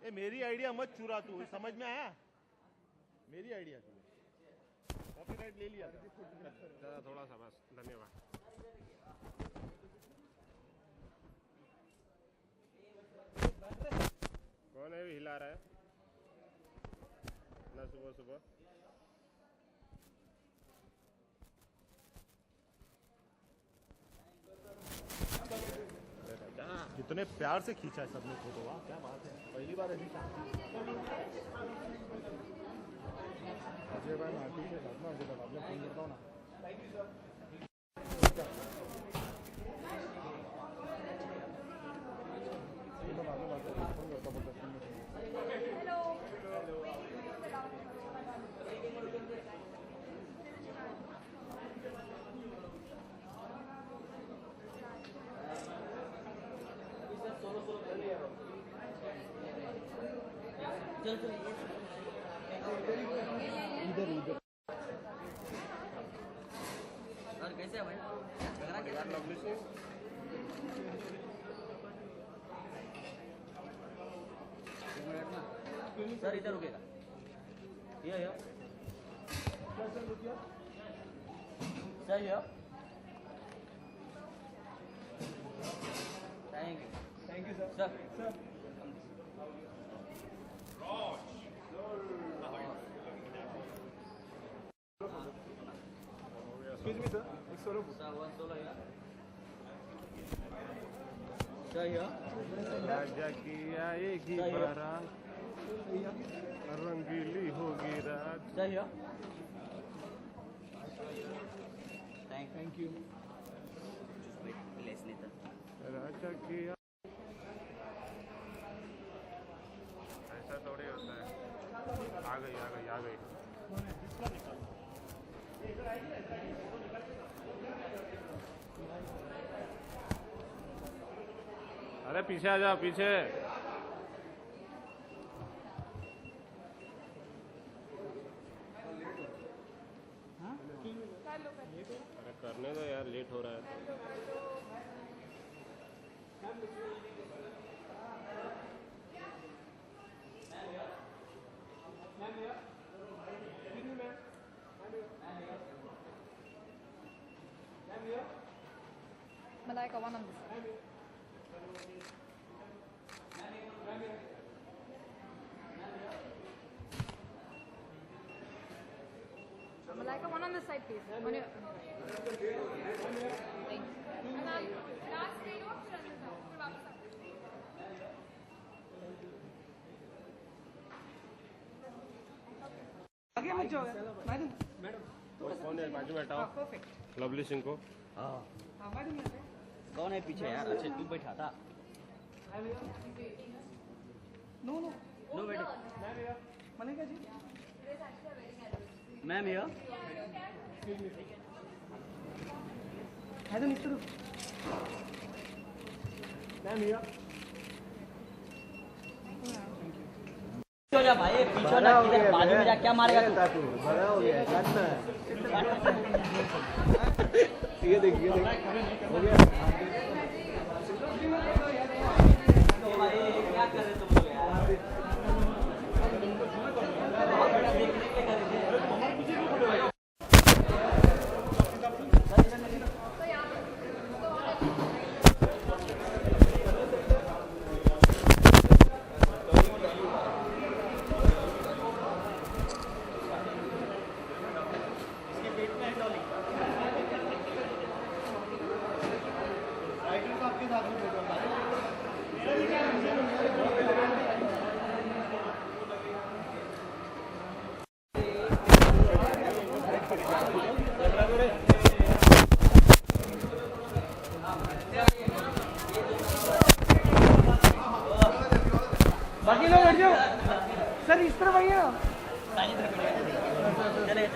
ए मेरी आइडिया मत चुरा तू, समझ में आया? मेरी आइडिया थी, कॉपीराइट ले लिया था। थोड़ा सा बस, धन्यवाद। कौन है हिला रहा है ना सुबह सुबह? कितने प्यार से खींचा है सबने फोटो, वाह क्या बात है, पहली बार ऐसी अजय भाई आर्टिस्ट के साथ में अजय भाई आपने फोन करता हूँ ना। इधर इधर और कैसे है भाई? यार लवली से सर इधर रुकेगा। ये सर ये thank you sir. Excuse me, sir. एक solo. Sir, one solo here. Sir here. राजा की आएगी बारात, रंगीली होगी रात. Sir here. Thank you. Wait, less later. राजा की ऐसा थोड़ी होता है. आ गई. अरे पीछे आ जाओ, पीछे. अरे करने दो यार, लेट हो रहा है. Malaika, one on this side. Malaika, one on this side, please. On your... Thank you. Last three notes, run this out. फिर वापस आओ. आगे मत जाओ मैडम। कौन है बाजू बैठा हो? परफेक्ट। लवली सिंह को. हाँ। मैडम कौन है पीछे यार? अच्छा तू बैठा था. नो बेटे. Malika ji. Ma'am here. Madam इधर मैम हियर। हो जा भाई, पीछे ना, किधर बाजू में जा, क्या मारेगा तू? बड़ा हो गया, काटना है. ये देख हो गया. भाई क्या कर रहे तुम लोग यार? बाकी लोग बैठ जाओ सर, इस तरफ आइए ना. चलेगा.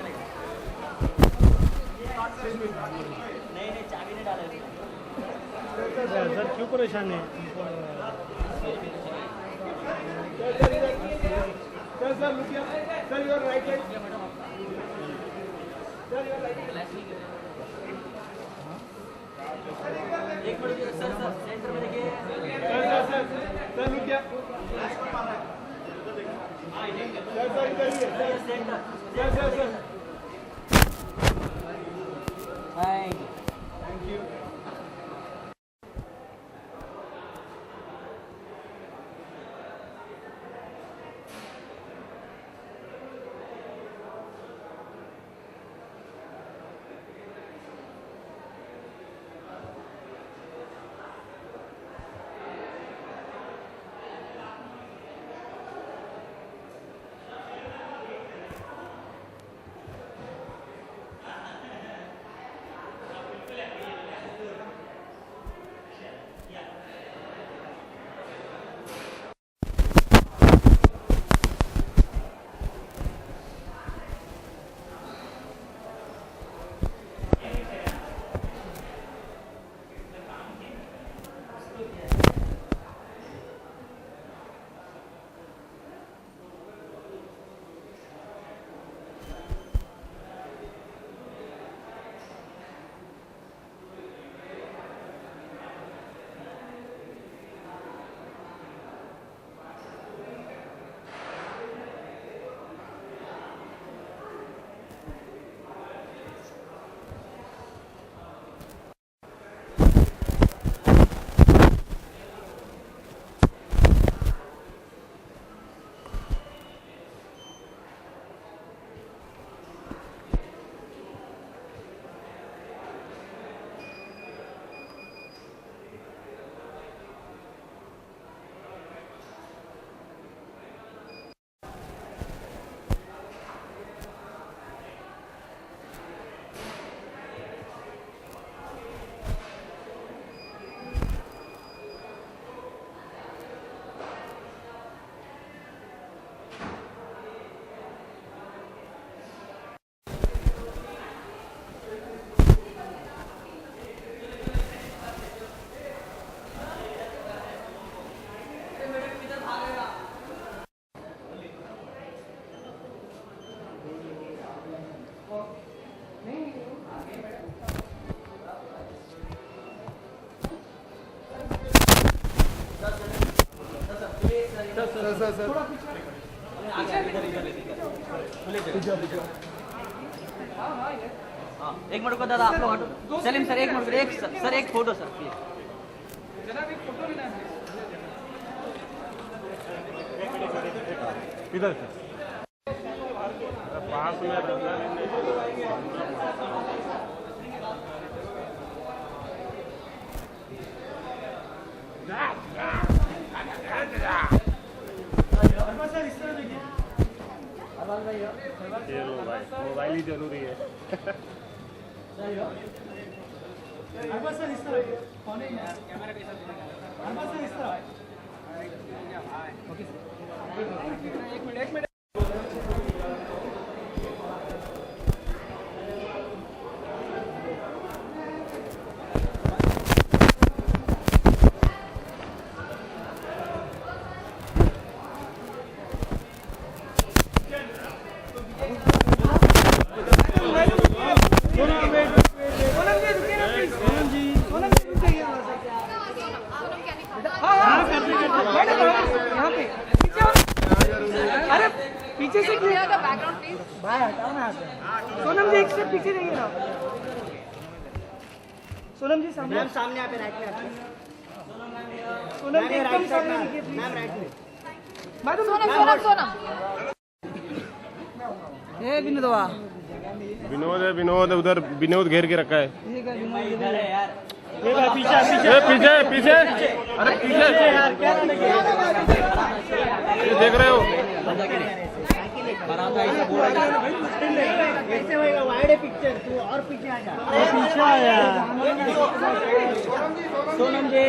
नहीं चाबी नहीं डाले. सर क्यों परेशान है? सर लुकिया, sir your right side. Sir your right. एक मिनट सर सेंटर में देखिए. सर लुकिया. Thank you. हाँ एक मिनट को दादा आप लोग हटो। सलीम सर एक मिनट, एक सर एक फोटो सर प्लीज। इधर पास में रहना ये लो भाई, मोबाइल ही जरूरी है। एक मिनट पीछे से clear Clear the background, please. भाई हटाओ ना सोनम जी एक स्टेप पीछे रहिए ना। सोनम जी सामने मैम सामने आप राइट में सोनम जी एकदम सामने देखिए प्लीज मैम राइट में मैडम Sonam. ए विनोदवा विनोद है, विनोद उधर विनोद घेर के रखा है। इधर है यार। पीछे पीछे पीछे, अरे पीछे देख रहे हो? कैसे होएगा वाइड पिक्चर तू और पीछे आ जा पीछे आ जा सोनम जी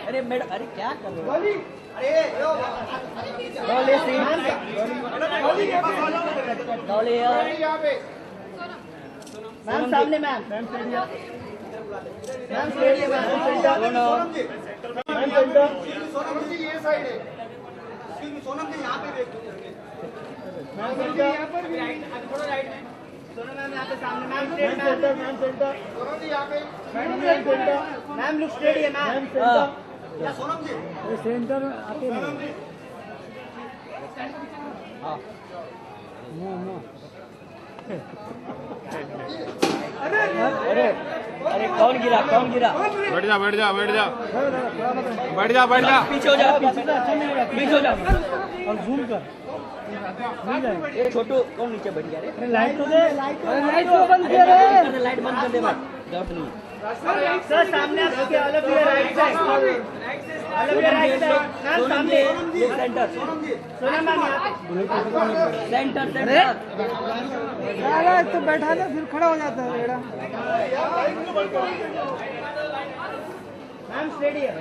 अरे मैडम अरे क्या कर रहे हो? मैम सामने मैम मैम सेंटर सोनम जी ये साइड है सोनम जी यहाँ पे देखो मैम यहाँ पर भी राइट थोड़ा राइट में सोनम मैम यहाँ पे सामने मैम सेंटर सोनम जी यहाँ पे ma'am centre ma'am look straight है मैम सेंटर या सोनम जी सेंटर आते हैं हाँ अरे कौन गिरा बैठ जा पीछे हो जा पीछे हो जा और जूम कर ए छोटू कौन नीचे बैठ गया रे लाइट तो दे लाइट तो बंद कर रे लाइट बंद कर दे मत जरूरत नहीं सर सामने आपके अलग भी राइट साइड अलग भी राइट साइड मैम सामने सेंटर सोना मैम सेंटर साला तो बैठा दे फिर खड़ा हो जाता है बेटा मैम स्टेडी है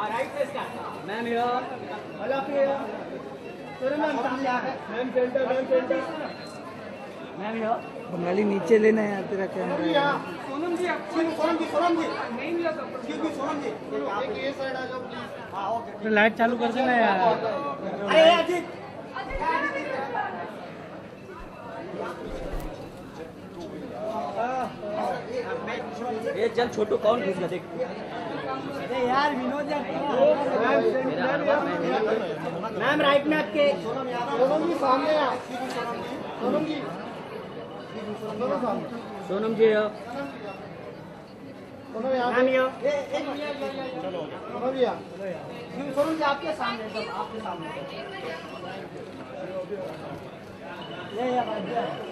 राइट से स्टार्ट मैम हियर हेलो फिर सोना मैम सामने आ गए ma'am centre ma'am here Bengali नीचे लेना है तेरा कैमरा सोनम जी नहीं मिला सोनम जी एक ये साइड आ जाओ प्लीज हां ओके लाइट चालू कर देना यार अरे अजीत ये चल छोटू कौन घुस गया देख अरे यार विनोद यार मैम राइट में आपके सोनम जी सामने आ सोनम जी सोनम जी मैम सोनम जी आपके सामने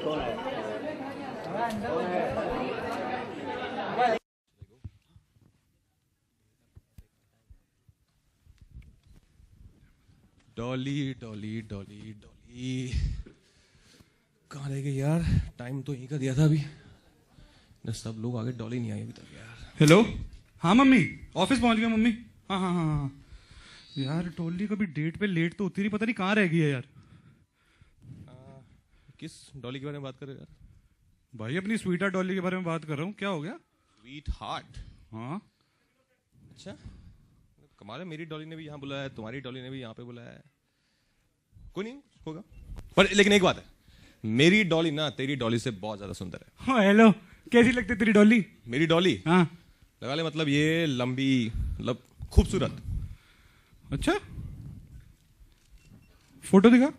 कौन है डॉली कहाँ रह गई यार? टाइम तो यहीं का दिया था अभी न, सब लोग आगे डॉली नहीं आई अभी तक यार। हेलो, हाँ मम्मी, ऑफिस पहुंच गया मम्मी। हाँ हाँ हाँ हाँ यार, डॉली कभी डेट पे लेट तो होती नहीं, पता नहीं कहाँ रह गई है यार। किस डॉली के बारे में बात कर रहे हो यार? भाई अपनी स्वीट हार्ट डॉली के बारे में बात कर रहा हूँ। क्या हो गया? Sweet heart? हाँ अच्छा, कमाल है, मेरी डॉली ने भी यहाँ बुलाया है, तुम्हारी डॉली ने भी यहाँ पे बुलाया है। कोई नहीं होगा, पर लेकिन एक बात है, मेरी डॉली ना तेरी डॉली से बहुत ज्यादा सुंदर है। हाँ हेलो, कैसी लगती है तेरी डॉली? मेरी डॉली? हाँ लगा ले, मतलब ये लंबी, मतलब खूबसूरत। अच्छा, फोटो दिखा।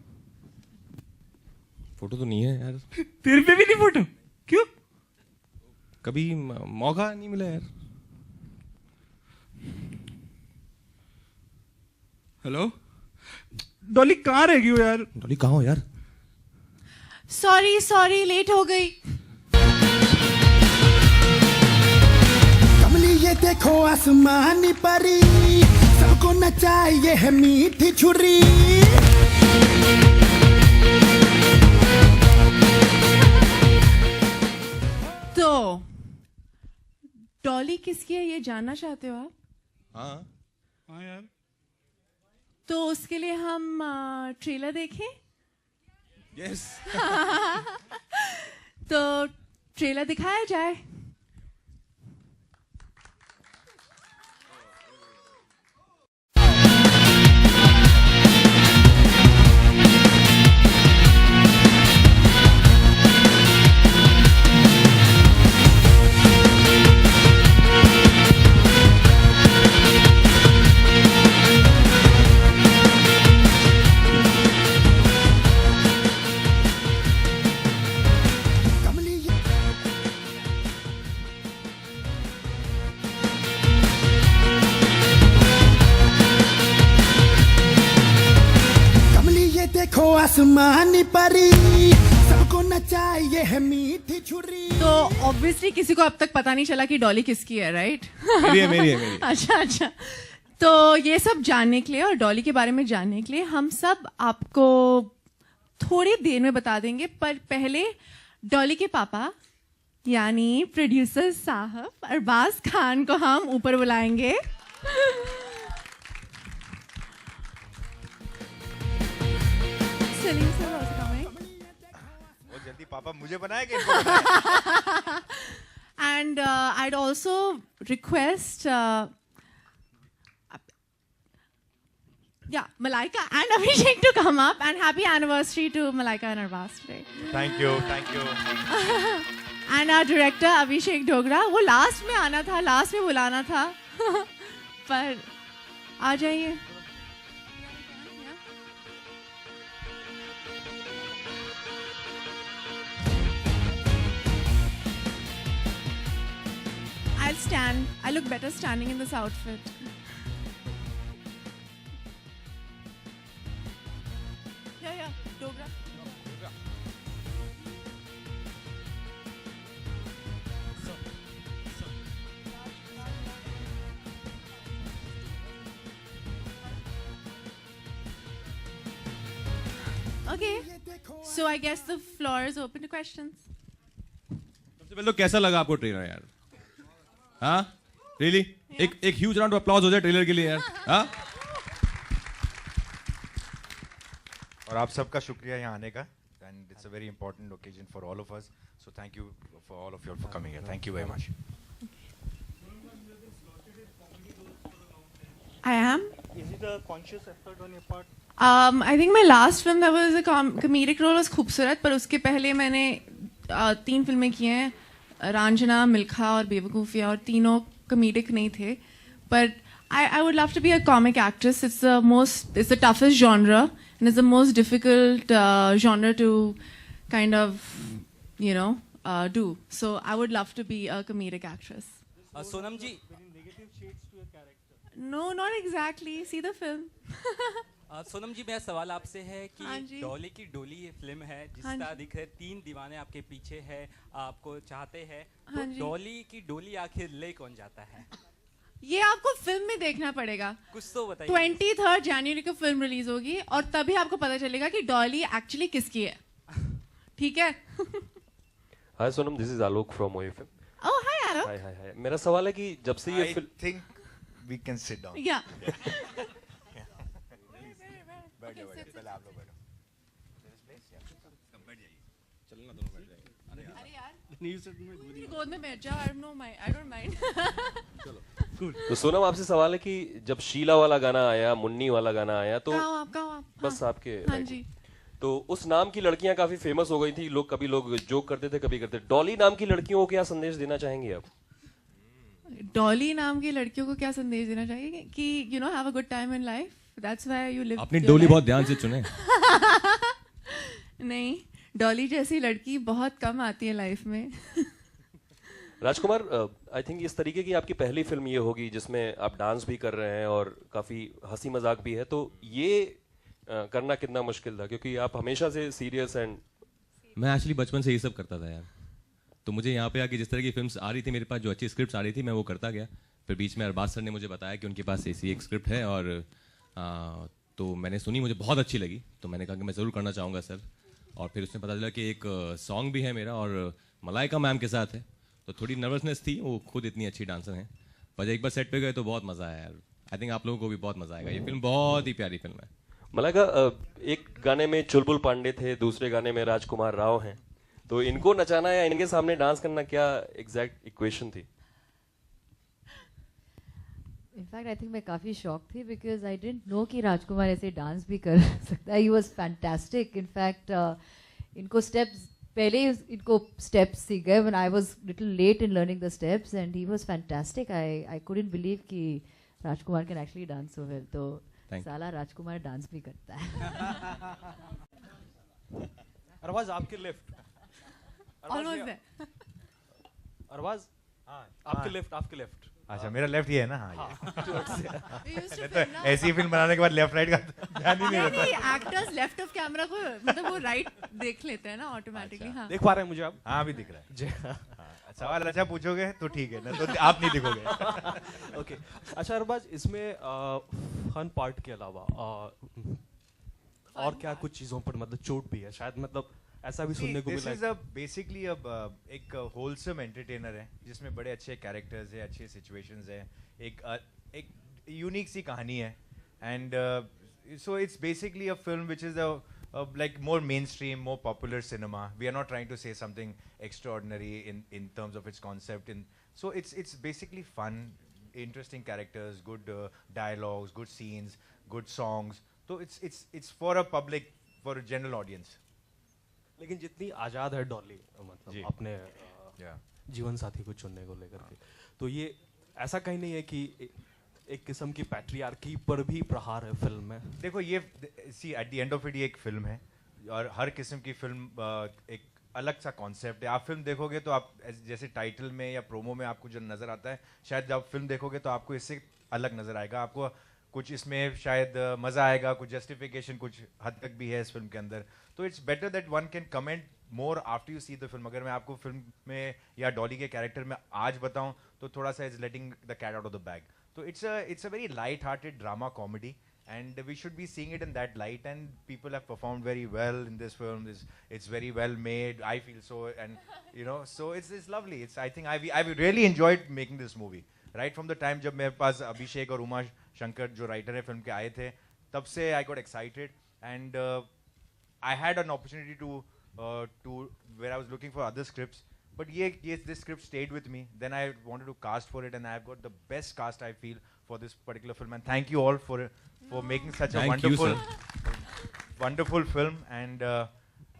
फोटो तो नहीं है यार। तेरे पे भी नहीं फोटो? क्यों? कभी मौका नहीं मिला यार। हेलो, डॉली कहाँ रह गई हो यार? डॉली कहाँ हो यार? सॉरी लेट हो गई। कमली ये देखो आसमानी परी, सबको नचाए ये है मीठी छुरी। तो डॉली किसकी है ये जानना चाहते हो आप? हाँ हाँ यार, तो उसके लिए हम ट्रेलर देखें? यस। तो ट्रेलर दिखाया जाए। देखो आसमानी परी, सबको नचाए ये है मीठी छुरी। तो ऑब्वियसली किसी को अब तक पता नहीं चला कि डॉली किसकी है, राइट? मेरी है, मेरी है, मेरी। अच्छा। तो ये सब जानने के लिए और डॉली के बारे में जानने के लिए हम सब आपको थोड़ी देर में बता देंगे, पर पहले डॉली के पापा यानी प्रोड्यूसर साहब अरबाज खान को हम ऊपर बुलाएंगे। Salim sir also coming. बहुत जल्दी पापा मुझे बनाया कि इनको बनाया? And I'd also request Malaika and Abhishek to come up, and happy anniversary to Malaika and Arbas today. Thank you, thank you. And our director Abhishek Dogra, वो लास्ट में आना था, लास्ट में बुलाना था, पर आ जाइए। stand. I look better standing in this outfit. Yeah, Dogra. Okay, so I guess the floor is open to questions. सबसे पहले तो कैसा लगा आपको ट्रेलर यार? हाँ? Really? एक ह्यूज राउंड ऑफ अप्लॉज हो जाए ट्रेलर के लिए यार. हाँ? और आप सबका शुक्रिया यहाँ आने का. And it's a very important occasion for all of us. So thank you for all of you for coming here. Thank you very much. I am. Is it a conscious effort on your part? I think my last film that was a comedic role was खूबसूरत, पर उसके पहले मैंने 3 फिल्में की हैं, रांझना, मिल्खा और बेवकूफ़िया, और तीनों comedic नहीं थे. But I would love to be a comic actress. It's the toughest genre, and it's the most difficult genre to kind of, do. So I would love to be a comedic actress. Sonam ji, No, not exactly. See the film. Sonam जी, मेरा सवाल आपसे है हाँ कि जी। डॉली की डोली ये film है जिस हाँ तरह जी। दिख रहे 3 दीवाने आपके पीछे है, आपको चाहते हैं, हाँ तो जी। डॉली की डोली आखिर ले कौन जाता है? ये आपको फिल्म में देखना पड़ेगा. कुछ तो बताइए. 23 जनवरी को फिल्म रिलीज होगी और तभी आपको पता चलेगा कि डॉली एक्चुअली किसकी है. ठीक है? Hi Sonam, this is Alok from ओए film. Oh hi Alok. Hi. मेरा सवाल है कि जब से ये I think we can sit down. या. बैठो पहले आप लोग बैठो. अरे यार, मेरी गोद में बैठ जाओ. I don't mind. तो सोनम, आपसे सवाल है कि जब शीला वाला गाना आया, मुन्नी वाला गाना आया, तो कहाँ आप? बस आपके हाँ right. जी. तो उस नाम की लड़कियां काफी फेमस हो गई थी. कभी लोग जोक करते थे, कभी करते. डॉली नाम की लड़कियों को क्या संदेश देना चाहेंगे आप? डॉली नाम की लड़कियों को क्या संदेश देना चाहिए कि have a good time in life. That's why you live. अपनी डोली बहुत ध्यान से चुने. नहीं, डॉली जैसी लड़की बहुत कम आती है लाइफ में. राजकुमार, आई थिंक इस तरीके की आपकी पहली फिल्म ये होगी जिसमें आप डांस भी कर रहे हैं और काफी हंसी मजाक भी है. तो ये करना कितना मुश्किल था, क्योंकि आप हमेशा से सीरियस एंड. मैं एक्चुअली बचपन से ये सब करता था यार. तो मुझे यहाँ पे आके जिस तरह की फिल्म्स आ रही थी मेरे पास, जो अच्छी स्क्रिप्ट्स आ रही थी, मैं वो करता गया. फिर बीच में अरबाज सर ने मुझे बताया कि उनके पास ऐसी एक स्क्रिप्ट है, और तो मैंने सुनी, मुझे बहुत अच्छी लगी. तो मैंने कहा कि मैं ज़रूर करना चाहूँगा सर. और फिर उसमें पता चला कि एक सॉन्ग भी है मेरा और मलाइका मैम के साथ है. तो थोड़ी नर्वसनेस थी, वो खुद इतनी अच्छी डांसर हैं. पर एक बार सेट पे गए तो बहुत मज़ा आया यार. आई थिंक आप लोगों को भी बहुत मज़ा आएगा. ये फिल्म बहुत ही प्यारी फिल्म है. मलाइका, एक गाने में चुलबुल पांडे थे, दूसरे गाने में राजकुमार राव हैं. तो इनको नचाना या इनके सामने डांस करना, क्या एग्जैक्ट इक्वेशन थी? इनफैक्ट आई थिंक मैं काफ़ी शॉक थी बिकॉज आई डिडंट नो कि राजकुमार ऐसे डांस भी कर सकता है. He was fantastic. इनफैक्ट इनको स्टेप्स पहले ही इनको स्टेप्स सीख गए when I was little late in learning the steps and he was fantastic. I couldn't believe कि Rajkumar can actually dance so well. तो साला राजकुमार डांस भी करता है. अरबाज आपके लेफ्ट. Almost there. अरबाज, हाँ आपके लेफ्ट. अच्छा, मेरा लेफ्ट ये है ना. हाँ, We तो ऐसी फिल्म बनाने के बाद लेफ्ट राइट का ध्यान ही नहीं रहता. नहीं, एक्टर्स लेफ्ट ऑफ कैमरा को मतलब वो राइट देख लेते हैं ना ऑटोमेटिकली. हाँ, देख पा रहे हैं मुझे आप? हाँ, अभी दिख रहा है. सवाल अच्छा पूछोगे तो ठीक है, ना तो आप नहीं दिखोगे. ओके. अच्छा अरबाज, इसमें फन पार्ट के अलावा और क्या कुछ चीजों पर मतलब चोट भी है शायद, मतलब ऐसा भी सुनने को मिला है? बेसिकली अब एक होलसम एंटरटेनर है जिसमें बड़े अच्छे कैरेक्टर्स है, अच्छे सिचुएशंस है, एक यूनिक सी कहानी है. And so it's basically a film which is like more mainstream, more popular cinema. We are not trying to say something extraordinary in terms of its concept. So it's basically fun, interesting characters, good dialogues, good scenes, good songs. So it's for a public, for a general audience. लेकिन जितनी आजाद है डॉली, मतलब अपने जीवन साथी को चुनने को लेकर के, तो ये ऐसा कहीं नहीं है कि एक किस्म की पैट्रियार्की पर भी प्रहार है फिल्म में? देखो, ये see at the end of it ये एक फिल्म है, और हर किस्म की फिल्म एक अलग सा कॉन्सेप्ट है. आप फिल्म देखोगे तो आप जैसे टाइटल में या प्रोमो में आपको जो नजर आता है, शायद जब फिल्म देखोगे तो आपको इससे अलग नजर आएगा. आपको कुछ इसमें शायद मजा आएगा, कुछ जस्टिफिकेशन कुछ हद तक भी है इस फिल्म के अंदर. तो it's better that one can comment more after you see the film. अगर मैं आपको फिल्म में या डॉली के कैरेक्टर में आज बताऊं तो थोड़ा सा is letting the cat out of the bag. तो it's a very light hearted drama comedy. And we should be seeing it in that light, and people have performed very well in this film. It's very well made, I feel so, and you know, so it's lovely. I think I've really enjoyed making this movie right from the time जब मेरे पास अभिषेक और उमा शंकर जो writer है film के आए थे, तब से I got excited, and I had an opportunity to where I was looking for other scripts, but this script stayed with me. Then I wanted to cast for it, and I've got the best cast I feel for this particular film, and thank you all for making such a wonderful film, and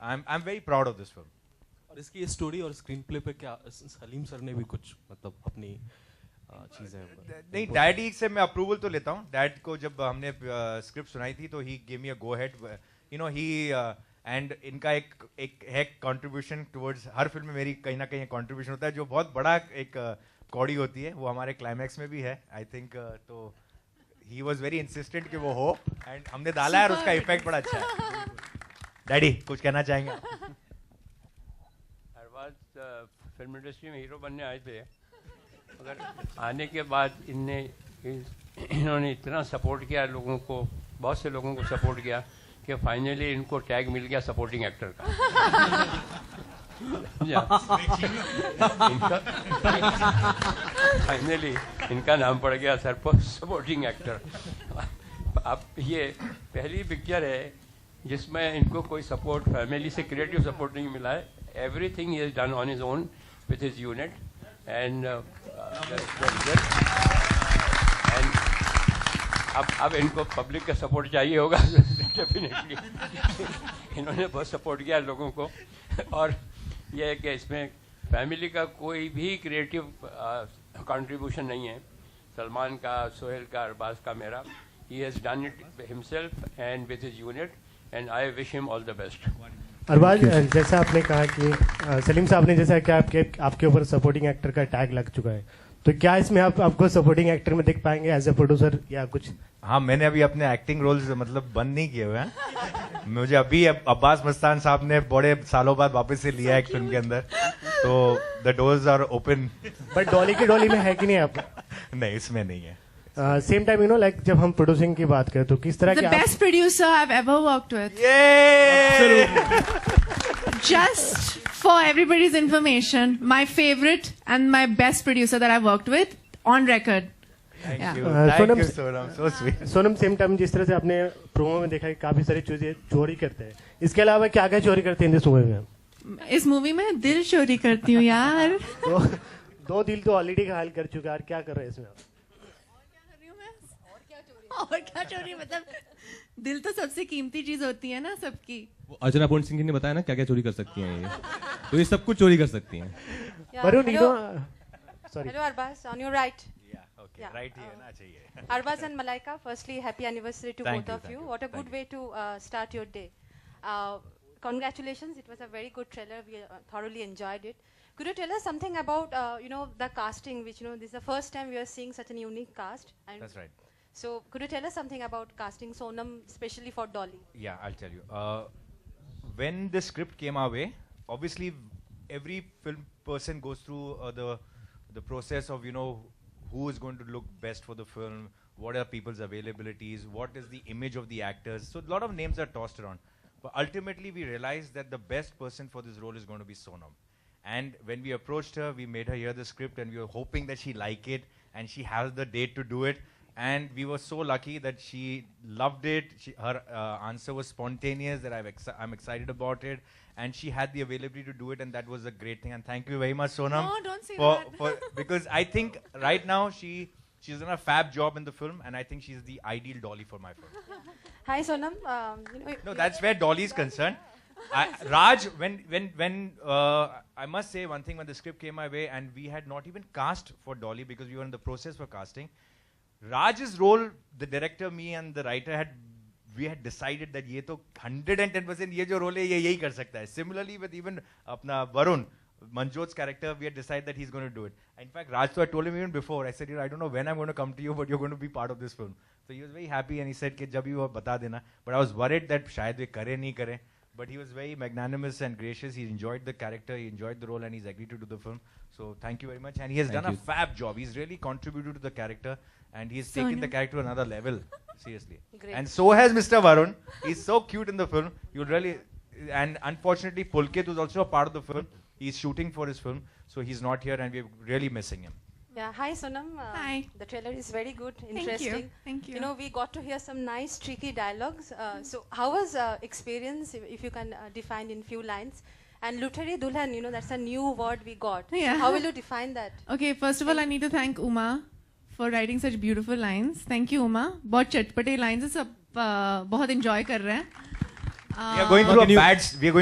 I'm very proud of this film. और इसकी story और screen play पे क्या Salim sir ने भी कुछ मतलब अपनी चीजें नहीं, डैडी से मैं अप्रूवल तो लेता हूँ. डैड को जब हमने स्क्रिप्ट सुनाई थी तो he give me a go head, you know, he and इनका एक है कंट्रीब्यूशन टुवर्ड्स हर फिल्म में. मेरी कहीं ना कहीं कंट्रीब्यूशन होता है जो बहुत बड़ा एक कौड़ी होती है, वो हमारे क्लाइमैक्स में भी है आई थिंक. तो ही वॉज वेरी इंसिस्टेंट कि वो हो, एंड हमने डाला है और उसका इफेक्ट बड़ा अच्छा है. डैडी कुछ कहना चाहेंगे? अरबाज फिल्म इंडस्ट्री में हीरो बनने आए थे, मगर आने के बाद इन्होंने इतना सपोर्ट किया लोगों को, बहुत से लोगों को सपोर्ट किया कि फाइनली इनको टैग मिल गया सपोर्टिंग एक्टर का. फाइनली इनका नाम पड़ गया सर पर सपोर्टिंग एक्टर. अब ये पहली पिक्चर है जिसमें इनको कोई सपोर्ट फैमिली से क्रिएटिव सपोर्ट नहीं मिला है. Everything he is done on his own with his unit, and अब इनको पब्लिक का सपोर्ट चाहिए होगा डेफिनेटली. इन्होंने बहुत सपोर्ट किया लोगों को, और यह है कि इसमें फैमिली का कोई भी क्रिएटिव कंट्रीब्यूशन नहीं है. सलमान का, सोहेल का, अरबाज का, मेरा. He has done it himself and with his unit, and I wish him all the best. Arbaaz, जैसा आपने कहा कि सलीम साहब ने जैसा कि आपके ऊपर सपोर्टिंग एक्टर का टैग लग चुका है, तो क्या इसमें आपको सपोर्टिंग एक्टर में देख पाएंगे एज ए प्रोड्यूसर या कुछ? हाँ, मैंने अभी अपने एक्टिंग रोल्स मतलब बंद नहीं किए हुए हैं. मुझे अभी अब्बास मस्तान साहब ने बड़े सालों बाद वापस से लिया एक फिल्म के अंदर, तो the doors are open. But Dolly में है कि नहीं आप? नहीं, इसमें नहीं है. Same time, you know, like जब हम प्रोड्यूसिंग की बात करें तो किस तरह के best producer I have ever worked with. Just for everybody's information, my favorite and my best producer that I worked with on record. Thank you. Thank you, Sonam. So sweet. Sonam, same time जिस तरह से आपने promo में देखा कि काफी सारी चीजें चोरी करते हैं, इसके अलावा क्या क्या चोरी करते हैं इस मूवी में? इस मूवी में दिल चोरी करती हूँ यार. दो दिल तो ऑलरेडी घायल कर चुका है, क्या कर रहे हैं इसमें आप? और क्या चोरी, मतलब दिल तो सबसे कीमती चीज होती है ना सबकी. अर्चना पूर्ण सिंह ने बताया ना क्या क्या चोरी कर सकती हैं ये, तो ये सब कुछ चोरी कर सकती हैं. Hello Arbaz, on your right. Yeah, okay. Right here ना चाहिए. Arbaz and Malaika, firstly happy anniversary to both of you. What a good way to start your day. Congratulations, it was a very good trailer. We thoroughly enjoyed it. Could you tell us something about the casting, which this is the first time we are seeing such a unique cast? And that's right. So could you tell us something about casting Sonam, especially for Dolly? Yeah, I'll tell you. When the script came our way, obviously every film person goes through the process of who is going to look best for the film, what are people's availabilities, what is the image of the actors. So a lot of names are tossed around, but ultimately we realized that the best person for this role is going to be Sonam. And when we approached her, we made her hear the script, and we were hoping that she like it and she has the date to do it. And we were so lucky that she loved it. Her answer was spontaneous, that I'm excited about it, and she had the availability to do it, and that was a great thing. And thank you very much, Sonam. No, don't say that. Because I think right now she's done a fab job in the film, and I think she's the ideal Dolly for my film. Hi, Sonam. No, that's where Dolly is concerned. Raj, when I must say one thing, when the script came my way, and we had not even cast for Dolly because we were in the process for casting. Raj's role, the director, me and the writer had we had decided that ये तो 110% ये जो role है ये यही कर सकता है. Similarly with even अपना Varun, Manjot's character, we had decided that he's going to do it. In fact, Raj, so I told him even before, I said, I don't know when I'm going to come to you, but you're going to be part of this film. So he was very happy and he said, jab bhi wo bata dena. But I was worried that shayad we kare nahi kare. But he was very magnanimous and gracious. He enjoyed the character, he enjoyed the role, and he's agreed to do the film. So thank you very much. And he has done a fab job. He's really contributed to the character and he's taken the character to another level. Seriously. Great. And so has Mr. Varun. He's so cute in the film. You'll really... And unfortunately, Pulkit was also a part of the film. He's shooting for his film, so he's not here and we're really missing him. Yeah, hi Sonam. Hi. The trailer is very good, interesting. Thank you. You know, we got to hear some nice, tricky dialogues. So how was experience, if you can define in few lines? And Luthari Dulhan, you know, that's a new word we got. Yeah. So how will you define that? Okay, first of all, I need to thank Uma for writing such beautiful lines. Thank you, Uma. बहुत चटपटे lines हैं, सब बहुत enjoy कर रहे हैं. We are going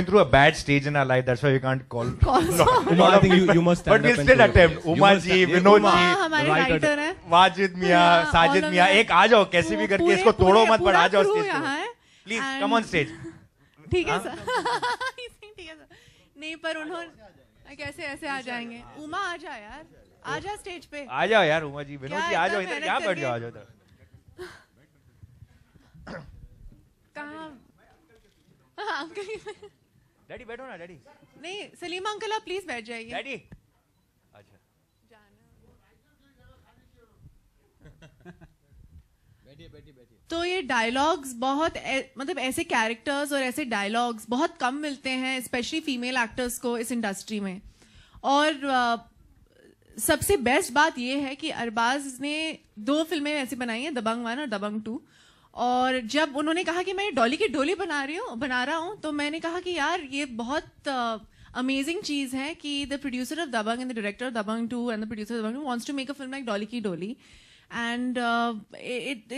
through a bad stage in our life. That's why we can't call. Uma, I think you must stand But we'll up and still say- attempt. Uma ji, Vinod Uma ji, हमारे writer हैं. Wajid Mia, Yeah, Sajid all of Mia. them. एक आ जाओ कैसे भी करके इसको तोड़ो मत पर आ जाओ crew स्टेज यहाँ पे. है. Please And- come on stage. ठीक है सर. ठीक है सर. नहीं पर उन्होंने कैसे ऐसे आ जाएंगे. उमा आ जा यार. आ जा स्टेज पे. आ जाओ यार उमा जी, विनोद जी क्या आ जाओ इतना इधर, यहाँ मेहनत बैठ जाओ, आ करके- जाओ इधर. कहाँ? हाँ, अंकल. डैडी बैठो ना डैडी. नहीं सलीमा अंकल आप प्लीज बैठ जाइए. डैडी. अच्छा. तो ये डायलॉग्स बहुत मतलब ऐसे कैरेक्टर्स और ऐसे डायलॉग्स बहुत कम मिलते हैं स्पेशली फीमेल एक्टर्स को इस इंडस्ट्री में. और सबसे बेस्ट बात ये है कि अरबाज ने 2 फिल्में ऐसी बनाई हैं, दबंग 1 और दबंग 2. और जब उन्होंने कहा कि मैं डॉली की डोली बना रहा हूँ तो मैंने कहा कि यार ये बहुत अमेजिंग चीज है कि the producer of Dabangg and the director of Dabangg 2 and the producer of Dabangg 2 wants to make a film like Dolly Ki Doli. And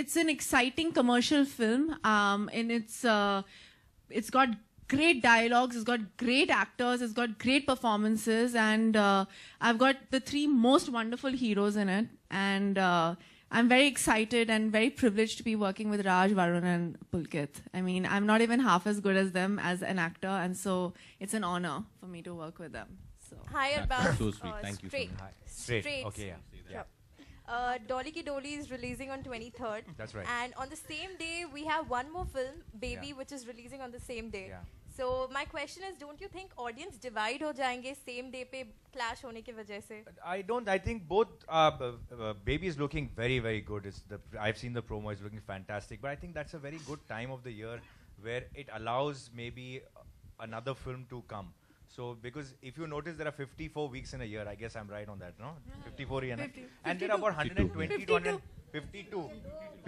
it's an exciting commercial film, and it's got great dialogues, it's got great actors, it's got great performances, and I've got the 3 most wonderful heroes in it, and I'm very excited and very privileged to be working with Raj, Varun, and Pulkit. I mean, I'm not even half as good as them as an actor, and so it's an honor for me to work with them. So. Hi, Arbaz. So sweet. Thank you so Straight. much. Straight. Okay, yeah. Dolly Ki Dolly is releasing on 23rd. That's right. And on the same day, we have one more film, Baby, Yeah. which is releasing on the same day. Yeah. So my question is, don't you think audience divide हो जाएंगे same day पे clash होने की वजह से? I don't. I think both. Baby is looking very, very good. I've seen the promo. It's looking fantastic. But I think that's a very good time of the year where it allows maybe another film to come. So because if you notice, there are 54 weeks in a year. I guess I'm right on that, no? 54 year, 50, and there are about 120 to 52.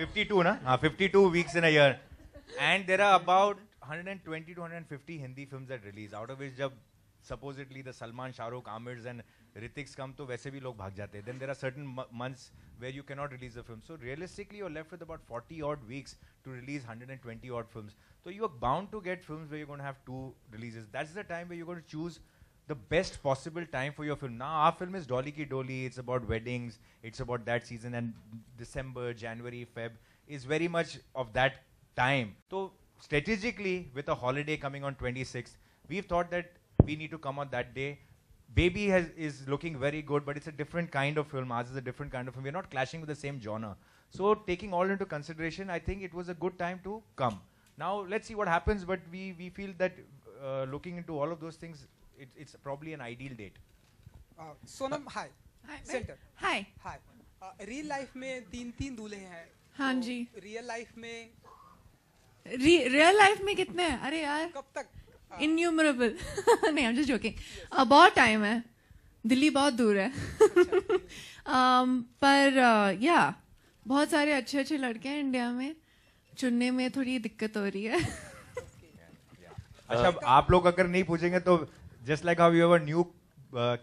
52, na? 52 weeks in a year, and there are about 120 to 150 Hindi films that release. Out of which, जब supposedly the Salman, Shah Rukh, Amirs and Hritiks come, तो वैसे भी लोग भाग जाते हैं. Then there are certain months where you cannot release the film. So realistically, you're left with about 40 odd weeks to release 120 odd films. So you are bound to get films where you're going to have 2 releases. That's the time where you're going to choose the best possible time for your film. Now our film is Dolly Ki Dolly. It's about weddings. It's about that season, and December, January, Feb is very much of that time. So strategically, with a holiday coming on 26th, we've thought that we need to come on that day. Baby is looking very good, but it's a different kind of film. Ours is a different kind of film. We're not clashing with the same genre. So taking all into consideration, I think it was a good time to come. Now let's see what happens, but we feel that looking into all of those things, it's probably an ideal date. Sonam hi. Centre. Hi. Hi. Real life में 3 दूल्हे हैं. हाँ जी. Real life में real life में कितने हैं? अरे यार. कब तक? इन्यूमरेबल. नहीं, I'm just joking. बहुत टाइम है. दिल्ली बहुत दूर है. पर या बहुत सारे अच्छे लड़के हैं इंडिया में. चुनने में थोड़ी दिक्कत हो रही है. अच्छा, आप लोग अगर नहीं पूछेंगे तो just like how you have a new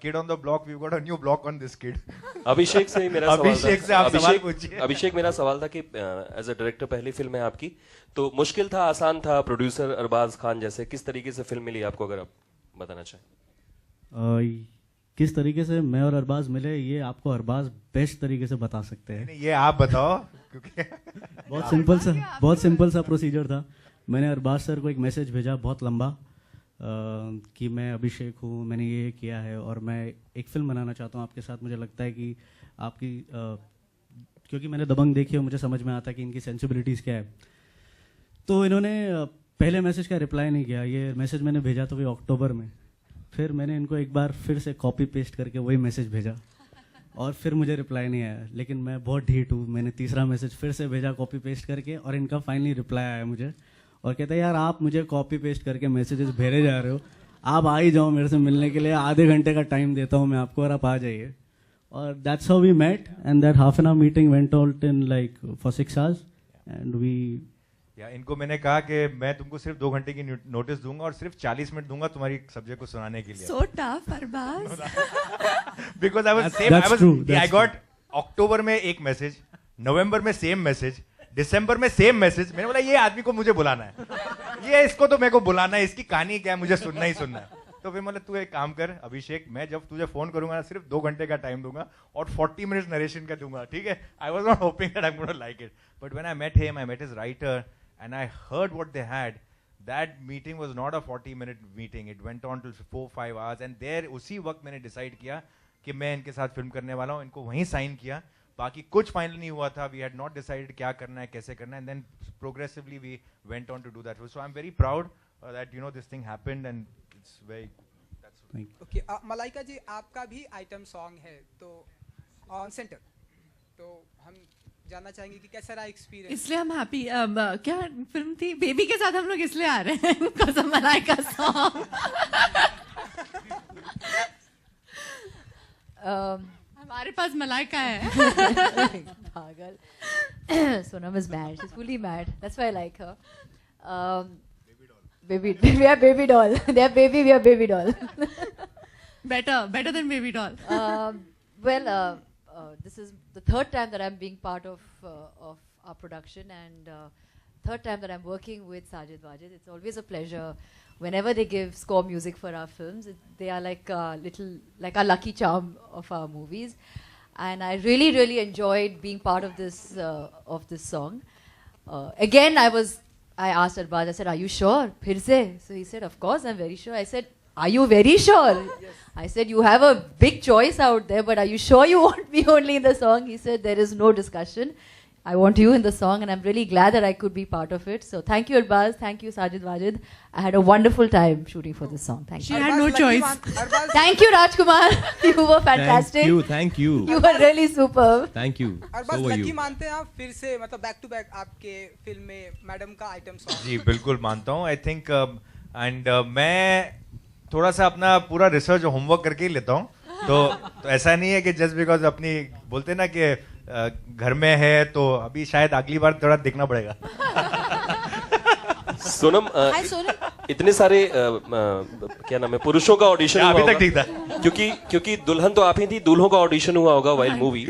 kid on the block, we've got a new block on this kid. अभिषेक से ही मेरा सवाल था. अभिषेक से आप सवाल पूछिए. अभिषेक मेरा सवाल था कि एज अ डायरेक्टर पहली फिल्म है आपकी, तो मुश्किल था, आसान था? प्रोड्यूसर अरबाज खान जैसे, किस तरीके से फिल्म मिली आपको, अगर आप बताना चाहें? किस तरीके से मैं और अरबाज मिले, ये आपको अरबाज बेस्ट तरीके से बता सकते हैं. ये आप बताओ, क्योंकि बहुत सिंपल सा प्रोसीजर था। मैंने अरबाज सर को एक मैसेज भेजा बहुत लंबा कि मैं अभिषेक हूँ, मैंने ये किया है और मैं एक फिल्म बनाना चाहता हूँ आपके साथ। मुझे लगता है कि आपकी क्योंकि मैंने दबंग देखी है, मुझे समझ में आता है कि इनकी सेंसिबिलिटीज़ क्या है। तो इन्होंने पहले मैसेज का रिप्लाई नहीं किया। ये मैसेज मैंने भेजा तो वही अक्टूबर में। फिर मैंने इनको एक बार फिर से कॉपी पेस्ट करके वही मैसेज भेजा और फिर मुझे रिप्लाई नहीं आया। लेकिन मैं बहुत ढीठ हूँ, मैंने तीसरा मैसेज फिर से भेजा कॉपी पेस्ट करके और इनका फाइनली रिप्लाई आया मुझे और कहता है यार आप मुझे कॉपी पेस्ट करके मैसेजेस भेजे जा रहे हो, आप आ ही जाओ मेरे से मिलने के लिए, आधे घंटे का टाइम देता हूँ मैं आपको और आप आ जाइए। और that's how we met and that half an hour meeting went out in like for 6 hours and we इनको मैंने कहा कि मैं तुमको सिर्फ 2 घंटे की नोटिस दूंगा और सिर्फ 40 मिनट दूंगा तुम्हारी सब्जेक्ट को सुनाने के लिए। So tough, Arbaz. Because I got अक्टूबर में एक मैसेज, नवंबर में सेम मैसेज, दिसंबर में सेम मैसेज। मैंने बोला ये आदमी को मुझे बुलाना है, ये इसको तो मेरे को बुलाना है, इसकी कहानी क्या है मुझे सुनना ही सुनना है। तो फिर मतलब तू एक काम कर अभिषेक, मैं जब तुझे फोन करूंगा ना सिर्फ 2 घंटे का टाइम दूंगा और 40 मिनट्स नरेशन का दूंगा, ठीक है? I was not hoping that I am gonna like it, but when I met him, I met his writer and I heard what they had. That meeting was not a 40-minute meeting. It went on till 4-5 hours, and there उसी वक्त मैंने decide किया कि मैं इनके साथ film करने वाला हूँ। इनको वहीं साइन किया, बाकी कुछ फाइनल नहीं हुआ था। We had not decided क्या करना है, कैसे करना है, and then progressively we went on to do that. So I'm very proud that you know this thing happened, and it's very. Okay, Malaika जी आपका भी आइटम सॉन्ग है तो ऑन सेंटर, तो हम जानना चाहेंगे कि कैसा रहा एक्सपीरियंस। इसलिए हम हैप्पी क्या फिल्म थी बेबी के साथ हम लोग इसलिए आ रहे हैं कसम मलाइका सॉन्ग। हमारे पास मलाइका है। पागल। Sonam is mad. She's fully mad. That's why I like her. Baby, we are baby doll. They are baby, we are baby doll. better than baby doll. This is the third time that I'm being part of our production and third time that I'm working with Sajid Wajid. It's always a pleasure. Whenever they give score music for our films, they are like a lucky charm of our movies. And I really, really enjoyed being part of this song. Again, I asked Arbaz, I said, "Are you sure? Phir se?" So he said, "Of course, I'm very sure." I said, "Are you very sure?" Yes. I said, "You have a big choice out there, but are you sure you want me only in the song?" He said, "There is no discussion. I want you in the song," and I'm really glad that I could be part of it. So thank you, Arbaz. Thank you, Sajid Wajid. I had a wonderful time shooting for this song. Thank you. She had no choice. Thank you, Rajkumar. You were fantastic. Thank you. You were really superb. Thank you. Arbaz, lucky मानते हैं आप फिर से मतलब back to back आपके film में madam का item song? जी बिल्कुल मानता हूँ। आई थिंक एंड मैं थोड़ा सा अपना पूरा रिसर्च होमवर्क करके ही लेता हूँ, तो ऐसा नहीं है कि जस्ट बिकॉज अपनी बोलते ना कि घर में है तो अभी शायद अगली बार थोड़ा देखना पड़ेगा। सोनम, इतने सारे क्या नाम है पुरुषों का ऑडिशन हुआ अभी होगा, तक ठीक था क्योंकि दुल्हन तो आप ही थी, दूल्हों का ऑडिशन हुआ होगा वाइल मूवी।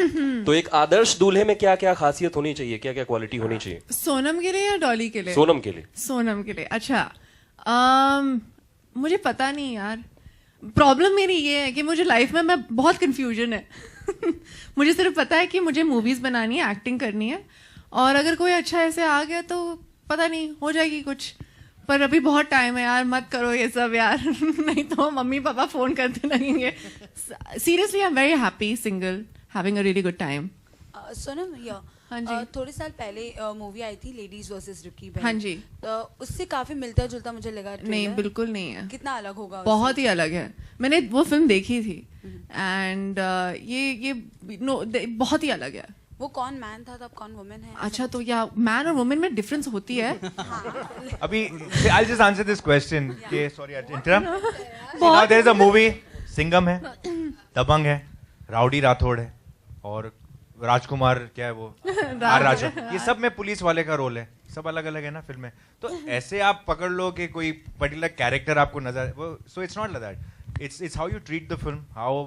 तो एक आदर्श दूल्हे में क्या क्या खासियत होनी चाहिए, क्या क्या क्वालिटी होनी चाहिए? सोनम के लिए या डॉली के लिए? सोनम के लिए। सोनम के लिए। अच्छा, मुझे पता नहीं यार, प्रॉब्लम मेरी ये है कि मुझे लाइफ में मैं बहुत कंफ्यूजन है। मुझे सिर्फ पता है कि मुझे मूवीज बनानी है, एक्टिंग करनी है, और अगर कोई अच्छा ऐसे आ गया तो पता नहीं हो जाएगी कुछ, पर अभी बहुत टाइम है यार, मत करो ये सब यार। नहीं तो मम्मी पापा फोन करते लगेंगे। Seriously I am very happy single, having a really good time. Sonam, हाँ जी, थोड़े साल पहले मूवी आई थी लेडीज वर्सेस रिकी भाई। हाँ जी, तो उससे काफी मिलता जुलता मुझे लगा। नहीं बिल्कुल नहीं है। कितना अलग होगा? बहुत ही अलग है। मैंने वो फिल्म देखी थी एंड ये बहुत ही अलग है। वो कौन मैन था तब, कौन वुमेन है? अच्छा, तो या मैन और वुमेन में डिफरेंस होती है? अभी I'll just answer this question. Sorry, interrupt. Now there is a movie, Singham है, दबंग है, राउडी राठौड़ है और राजकुमार क्या है वो आर राजा, ये सब में पुलिस वाले का रोल है। सब अलग अलग है ना फिल्म में, तो ऐसे आप पकड़ लो कि कोई पर्टिकुलर कैरेक्टर आपको नजर वो, so it's not like that. It's how you treat the film,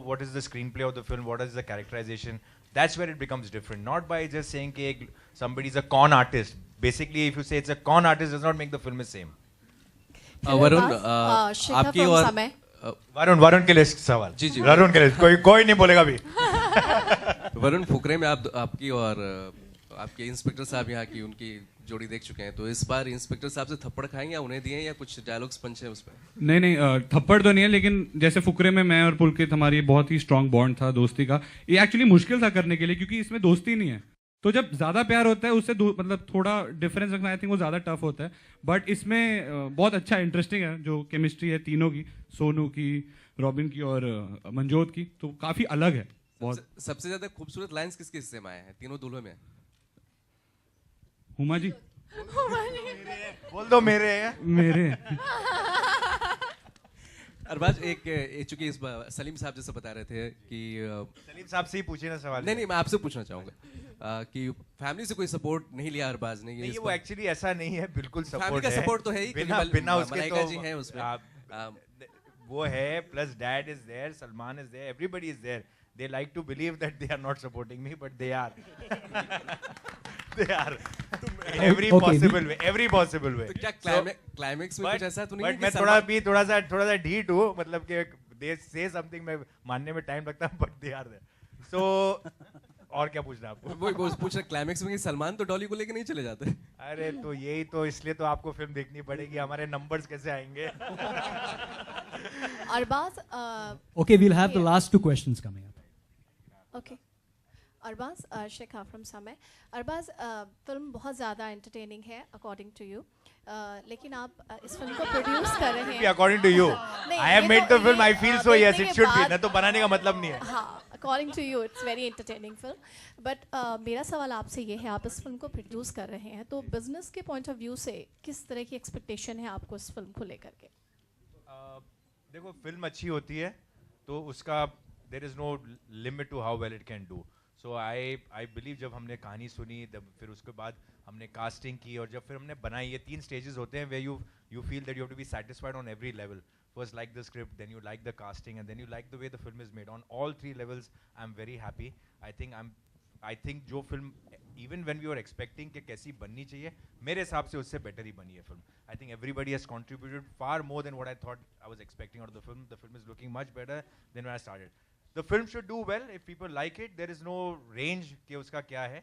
what is the screenplay of the film, what is the characterization. That's where it becomes different. Not by just saying कि somebody is a con artist. Basically, if you say it's a con artist, does not make the film the same. Varun, आपकी और वरुण के लिए सवाल। जी वरुण के लिए कोई नहीं बोलेगा अभी। वरुण, फुकरे में आपकी और आपके इंस्पेक्टर साहब यहाँ की उनकी जोड़ी देख चुके हैं, तो इस बार इंस्पेक्टर साहब से थप्पड़ खाएंगे या उन्हें दिए या कुछ डायलॉग्स पंच है उसमें? नहीं, थप्पड़ तो नहीं है, लेकिन जैसे फुकरे में मैं और पुलकित हमारी बहुत ही स्ट्रांग बॉन्ड था दोस्ती का। ये एक्चुअली मुश्किल था करने के लिए क्योंकि इसमें दोस्ती नहीं है, तो जब ज्यादा प्यार होता है उससे मतलब थोड़ा डिफरेंस रखना आई थिंक वो ज्यादा टफ होता है। बट इसमें बहुत अच्छा इंटरेस्टिंग है जो केमिस्ट्री है तीनों की, सोनू की, रॉबिन की और मंजोत की, तो काफी अलग है बहुत। सबसे ज्यादा खूबसूरत लाइंस किसके हिस्से में आए हैं? तीनों दुल्हों में। हुमा जी बोल दो मेरे अरबाज एक चूंकि इस सलीम साहब जैसे बता रहे थे कि सलीम साहब से ही पूछे ना सवाल। नहीं, मैं आपसे पूछना चाहूंगा कि फैमिली से कोई सपोर्ट नहीं लिया अरबाज ने? नहीं, वो एक्चुअली ऐसा नहीं है, बिल्कुल सपोर्ट फैमिली का सपोर्ट तो है ही, बिना उसके मलाइका जी हैं उसमें, वो है, plus dad is there, Salman is there, everybody is there. They like to believe that they are not supporting me, but they are. They are. In every possible way, every possible way. तो क्या climax में कुछ ऐसा तो नहीं है? मैं थोड़ा सा ढीठ हूँ, मतलब कि they say something मैं मानने में टाइम लगता है, but they are there. So और क्या पूछना आपको? वो पूछ रहा क्लाइमेक्स में कि सलमान तो डॉली को लेके नहीं चले जाते। अरे तो यही तो, इसलिए तो आपको फिल्म देखनी पड़ेगी, हमारे नंबर्स कैसे आएंगे? Arbaz, okay, we'll have the last 2 questions coming up. Okay. Arbaz, Shekha from Samay. Arbaz, film बहुत ज़्यादा entertaining है according to you. लेकिन आप इस फिल्म को प्रोड्यूस कर रहे हैं। According to you, I have made the film. I feel so. Yes, it should be. ना तो बनाने का मतलब नहीं है। हाँ, according to you, it's very entertaining film. But मेरा सवाल आपसे ये है, आप इस फिल्म को प्रोड्यूस कर रहे हैं, तो बिजनेस के पॉइंट ऑफ व्यू से किस तरह की एक्सपेक्टेशन है आपको इस फिल्म को लेकर के? देखो, फिल्म अच्छी होती है तो उसका there is no limit to how well it can do. So I believe जब हमने कहानी सुनी, फिर उसके बाद हमने कास्टिंग की और जब फिर हमने बनाई, ये 3 stages होते हैं where you feel that you have to be satisfied on every level. First like the script, then you like the casting, and then you like the way the film is made. On all 3 levels, I'm very happy. I think जो film, even when we were expecting कि कैसी बननी चाहिए, मेरे हिसाब से उससे better ही बनी है film. I think everybody has contributed far more than what I thought I was expecting out of the film. The film is looking much better than when I started. The film should do well if people like it. There is no range कि उसका क्या है.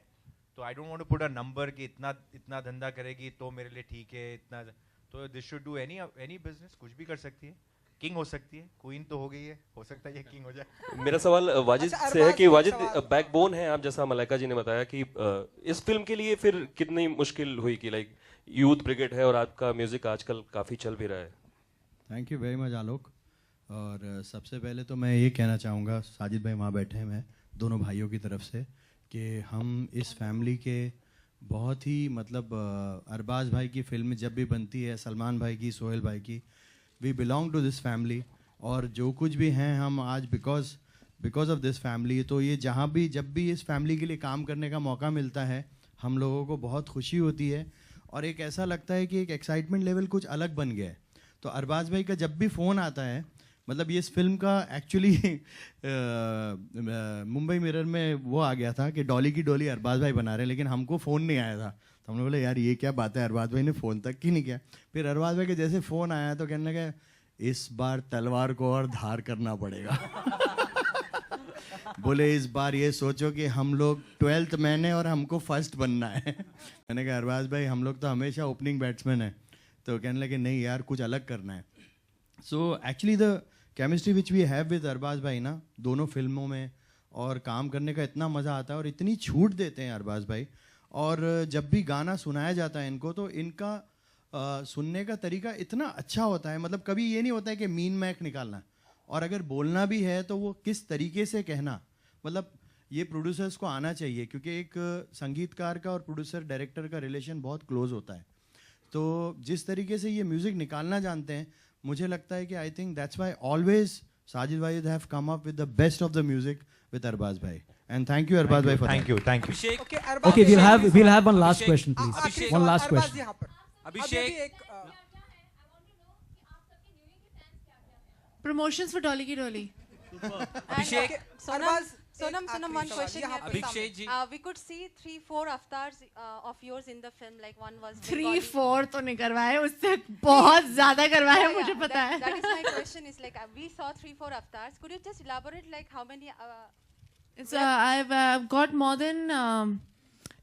So I don't want to put a number कि इतना धंधा करेगी तो मेरे लिए ठीक है, इतना तो this should do any business, कुछ भी कर सकती है, किंग हो सकती है, क्वीन तो हो गई है, हो सकता है ये किंग हो जाए। मेरा सवाल वाजिद से है कि वाजिद बैकबोन है आप, जैसा मलाइका जी ने बताया कि इस फिल्म के लिए फिर कितनी मुश्किल हुई कि लाइक यूथ ब्रिगेड है और आपका म्यूजिक आजकल काफी चल भी रहा है। थैंक यू वेरी मच आलोक। और सबसे पहले तो मैं ये कहना चाहूँगा, साजिद भाई वहाँ बैठे हैं, मैं दोनों भाइयों की तरफ से, कि हम इस फैमिली के बहुत ही मतलब अरबाज भाई की फिल्म जब भी बनती है, सलमान भाई की, सोहेल भाई की, we belong to this family, और जो कुछ भी हैं हम आज बिकॉज ऑफ दिस फैमिली। तो ये जहाँ भी जब भी इस फैमिली के लिए काम करने का मौका मिलता है, हम लोगों को बहुत खुशी होती है और एक ऐसा लगता है कि एक एक्साइटमेंट लेवल कुछ अलग बन गया है। तो अरबाज भाई का जब भी फ़ोन आता है, मतलब ये इस फिल्म का एक्चुअली मुंबई मिरर में वो आ गया था कि डॉली की डोली अरबाज भाई बना रहे हैं, लेकिन हमको फ़ोन नहीं आया था। तो हमने बोला यार ये क्या बात है, अरबाज भाई ने फ़ोन तक ही नहीं किया। फिर अरबाज भाई के जैसे फ़ोन आया तो कहने लगा इस बार तलवार को और धार करना पड़ेगा। बोले इस बार ये सोचो कि हम लोग 12th मैन है और हमको फर्स्ट बनना है। मैंने कहा अरबाज भाई हम लोग तो हमेशा ओपनिंग बैट्समैन है। तो कहने लगे नहीं यार कुछ अलग करना है। So actually the chemistry which we have with Arbaaz भाई ना, दोनों फिल्मों में और काम करने का इतना मज़ा आता है और इतनी छूट देते हैं अरबाज भाई। और जब भी गाना सुनाया जाता है इनको, तो इनका सुनने का तरीका इतना अच्छा होता है, मतलब कभी ये नहीं होता है कि मीन मैक निकालना, और अगर बोलना भी है तो वो किस तरीके से कहना, मतलब ये प्रोड्यूसर्स को आना चाहिए, क्योंकि एक संगीतकार का और प्रोड्यूसर डायरेक्टर का रिलेशन बहुत क्लोज होता है। तो जिस तरीके से ये म्यूज़िक निकालना जानते हैं, मुझे लगता है कि I think that's why always Sajid bhai have come up with the best of the music with Arbaaz bhai. And thank you Arbaaz bhai for thank you. Okay, we'll have one last question please. One last question. Abhishek, Promotions for Dolly Ki Dolly. Abhishek, Sonam, one question here. Abhishek ji. We could see 3-4 avatars of yours in the film. Like one was 3-4 तो नहीं करवाए, उससे बहुत ज़्यादा करवाए, मुझे पता है। That is my question. Is like we saw 3-4 avatars. Could you just elaborate like how many? I've got more than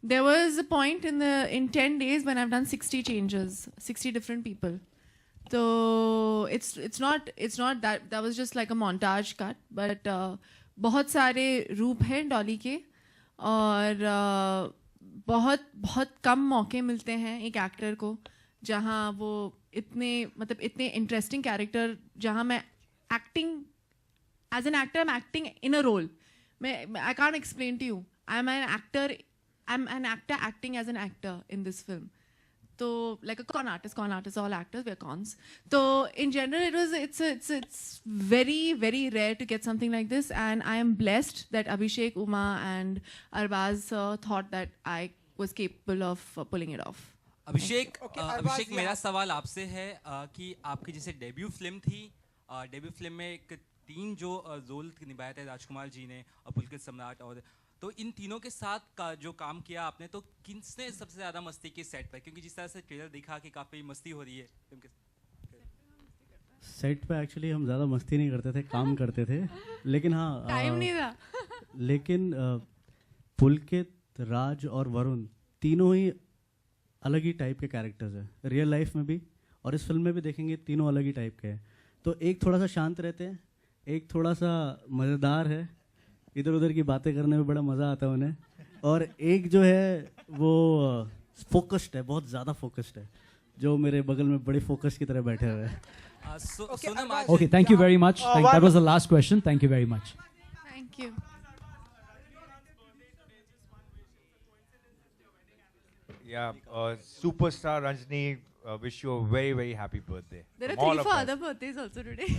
there was a point in 10 days when I've done 60 changes, 60 different people. So it's not that was just like a montage cut, but बहुत सारे रूप हैं डॉली के, और बहुत कम मौके मिलते हैं एक एक्टर को जहाँ वो इतने इंटरेस्टिंग कैरेक्टर, जहाँ मैं acting as an actor, I am acting in a role. I can't explain to you. I'm an actor acting as an actor in this film. So like a con artist, all actors, we're cons. So in general, it's very, very rare to get something like this, and I am blessed that Abhishek, Uma and Arbaz thought that I was capable of pulling it off. अभिषेक, अभिषेक मेरा सवाल आपसे है कि आपकी जैसे debut film थी, debut film में एक 3 जो रोल निभाए थे राजकुमार जी ने और पुलकित सम्राट, और तो इन तीनों के साथ जो काम किया आपने, तो किसने सबसे ज़्यादा मस्ती की सेट पर? क्योंकि जिस तरह से ट्रेलर दिखा कि काफ़ी मस्ती हो रही है फिल्म के सेट पे. एक्चुअली हम ज़्यादा मस्ती नहीं करते थे, काम करते थे, लेकिन हाँ टाइम नहीं था. लेकिन पुलकित, राज और वरुण तीनों ही अलग ही टाइप के कैरेक्टर्स हैं रियल लाइफ में भी, और इस फिल्म में भी देखेंगे तीनों अलग ही टाइप के हैं. तो एक थोड़ा सा शांत रहते हैं, एक थोड़ा सा मज़ेदार है, इधर उधर की बातें करने में बड़ा मज़ा आता है उन्हें, और एक जो है वो फोकस्ड है, बहुत ज़्यादा फोकस्ड है, जो मेरे बगल में बड़े फोकस की तरह बैठे हुए हैं. Okay, thank you very much. That was the last question. Thank you very much. Thank you. Yeah, superstar Ranjini, wish you a very, very happy birthday. There are From all 3 of for us. other birthdays also today.